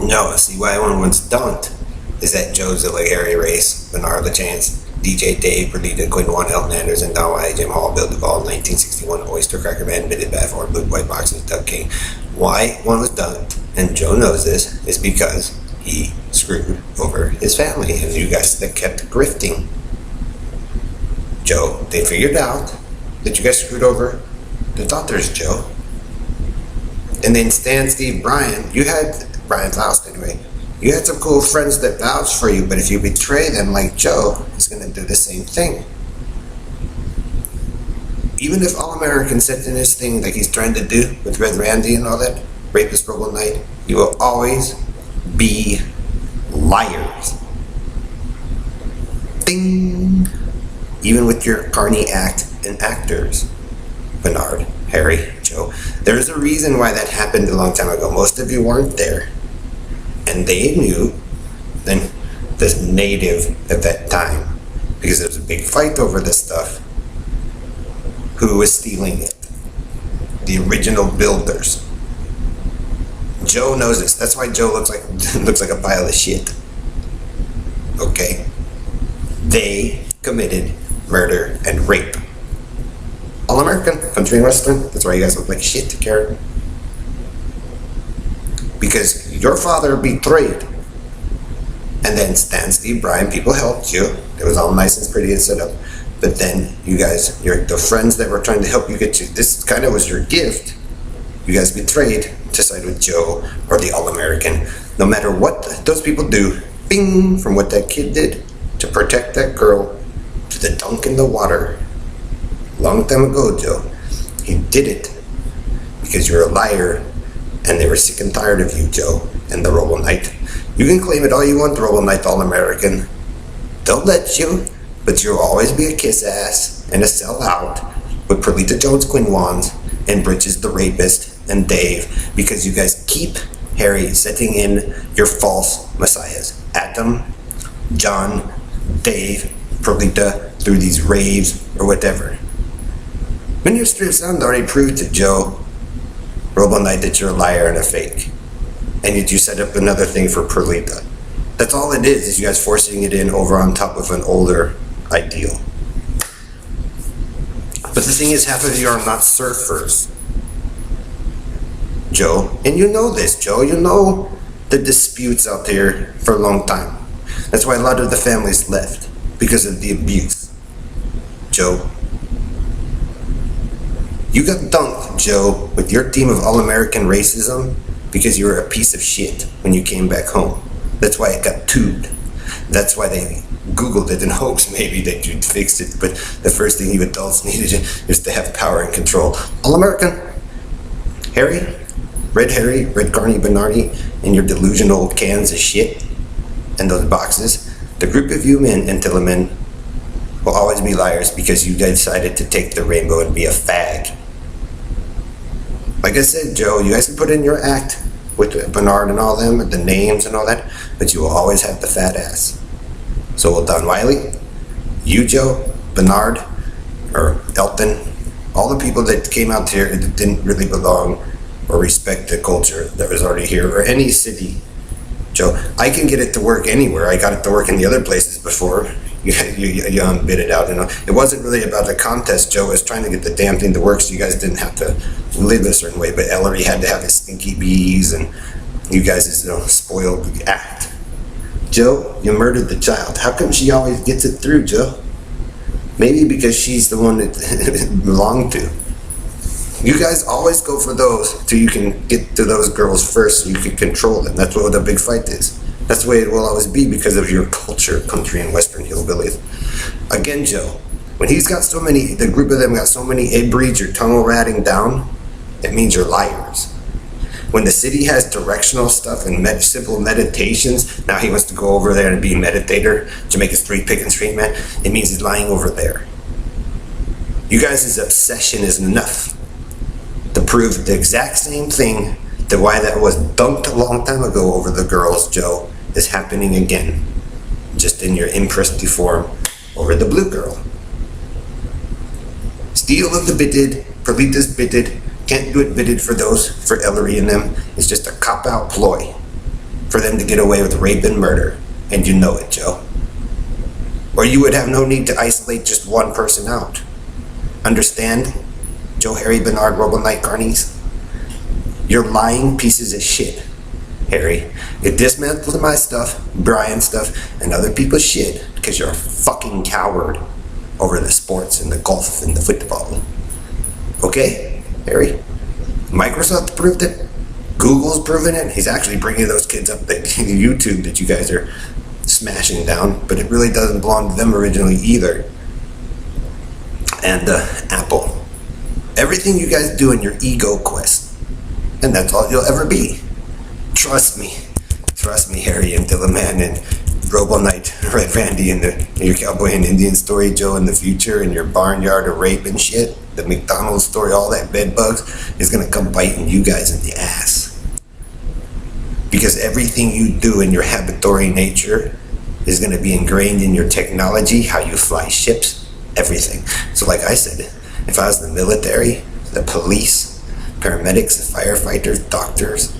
No, see, why one once don't is that Joe Zilla, Harry Race, Bernard LaChance, DJ Dave, Perdita, Quinn One, Elton Anderson, Don White, Jim Hall, Bill Duvall, 1961, Oyster Cracker Band, Bitted Bafford, Blue White Boxes, Doug King. Why one was dunked, and Joe knows this, is because he screwed over his family, and you guys that kept grifting. Joe, they figured out that you guys screwed over the daughters, Joe. And then Stan, Steve, Brian, you had Brian's house anyway. You had some cool friends that vouched for you, but if you betray them like Joe, he's going to do the same thing. Even if All American said in his thing like he's trying to do with Red Randy and all that, Rapist Rebel Knight, you will always be liars. Ding! Even with your Carney act and actors, Bernard, Harry, Joe. There's a reason why that happened a long time ago. Most of you weren't there. And they knew, then, this native at that time, because there was a big fight over this stuff, who was stealing it. The original builders. Joe knows this. That's why Joe looks like a pile of shit. Okay? They committed murder and rape. All American, country and western. That's why you guys look like shit, Karen. Because your father betrayed. And then Stan, Steve, Brian, people helped you. It was all nice and pretty and set up. But then you guys, the friends that were trying to help you get you, this kind of was your gift. You guys betrayed to side with Joe or the All-American. No matter what those people do, bing, from what that kid did to protect that girl to the dunk in the water. Long time ago, Joe. He did it because you're a liar and they were sick and tired of you, Joe, and the Rebel Knight. You can claim it all you want, the Rebel Knight All-American. They'll let you, but you'll always be a kiss ass and a sellout with Perlita Jones Quinwans and Bridges the Rapist and Dave, because you guys keep, Harry, setting in your false messiahs. Adam, John, Dave, Perlita, through these raves or whatever. When your strip sound already proved to Joe, Rebel Knight, that you're a liar and a fake. And yet you set up another thing for Perlita. That's all it is you guys forcing it in over on top of an older ideal. But the thing is, half of you are not surfers, Joe. And you know this, Joe. You know the disputes out there for a long time. That's why a lot of the families left, because of the abuse. Joe. You got dunked, Joe, with your team of All-American racism because you were a piece of shit when you came back home. That's why it got tubed. That's why they Googled it in hopes maybe that you'd fix it. But the first thing you adults needed is to have power and control. All-American. Harry, Red Carney Bernardi, and your delusional cans of shit and those boxes. The group of you men and Tillerman will always be liars because you decided to take the rainbow and be a fag. Like I said, Joe, you guys can put in your act with Bernard and all them, the names and all that, but you will always have the fat ass. So will Don Wiley, you, Joe, Bernard, or Elton, all the people that came out here that didn't really belong or respect the culture that was already here, or any city. Joe, I can get it to work anywhere. I got it to work in the other places before. You bid it out. It wasn't really about the contest, Joe. It was trying to get the damn thing to work so you guys didn't have to live a certain way. But Ellery had to have his stinky bees and you guys' spoiled act. Joe, you murdered the child. How come she always gets it through, Joe? Maybe because she's the one that it belonged to. You guys always go for those till you can get to those girls first so you can control them. That's what the big fight is. That's the way it will always be because of your culture, country and western hillbillies. Again, Joe, when he's got so many, the group of them got so many egg breeds you're tunnel ratting down, it means you're liars. When the city has directional stuff and simple meditations, now he wants to go over there and be a meditator, Jamaica's Street Picking Street Man, it means he's lying over there. You guys' obsession is enough to prove the exact same thing that why that was dumped a long time ago over the girls, Joe, is happening again, just in your impressed form over the blue girl. Steal of the bitted, Perlita's bitted, can't do it bitted for those, for Ellery and them. It's just a cop-out ploy for them to get away with rape and murder, and you know it, Joe. Or you would have no need to isolate just one person out. Understand, Joe Harry Bernard Robo Knight Carnies? You're lying pieces of shit, Harry. You dismantled my stuff, Brian's stuff, and other people's shit because you're a fucking coward over the sports and the golf and the football. Okay, Harry? Microsoft proved it. Google's proven it. He's actually bringing those kids up the YouTube that you guys are smashing down, but it really doesn't belong to them originally either. And Apple. Everything you guys do in your ego quest, and that's all you'll ever be. Trust me, Harry and Dillaman and Robo Knight, Red Randy, and your Cowboy and Indian story, Joe, in the future, and your barnyard of rape and shit, the McDonald's story, all that bed bugs is gonna come biting you guys in the ass. Because everything you do in your habitory nature is gonna be ingrained in your technology, how you fly ships, everything. So like I said, if I was the military, the police, paramedics, the firefighters, doctors,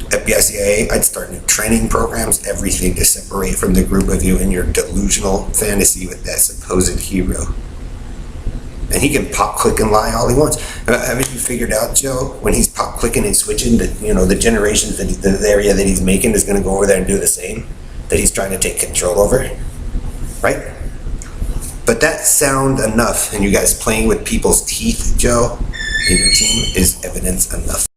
FBI, CIA, I'd start new training programs, everything to separate from the group of you in your delusional fantasy with that supposed hero. And he can pop, click, and lie all he wants. Haven't you figured out, Joe, when he's pop, clicking, and switching, that the generations, that the area that he's making is going to go over there and do the same, that he's trying to take control over, right? But that sound enough, and you guys playing with people's teeth, Joe, in your team, is evidence enough.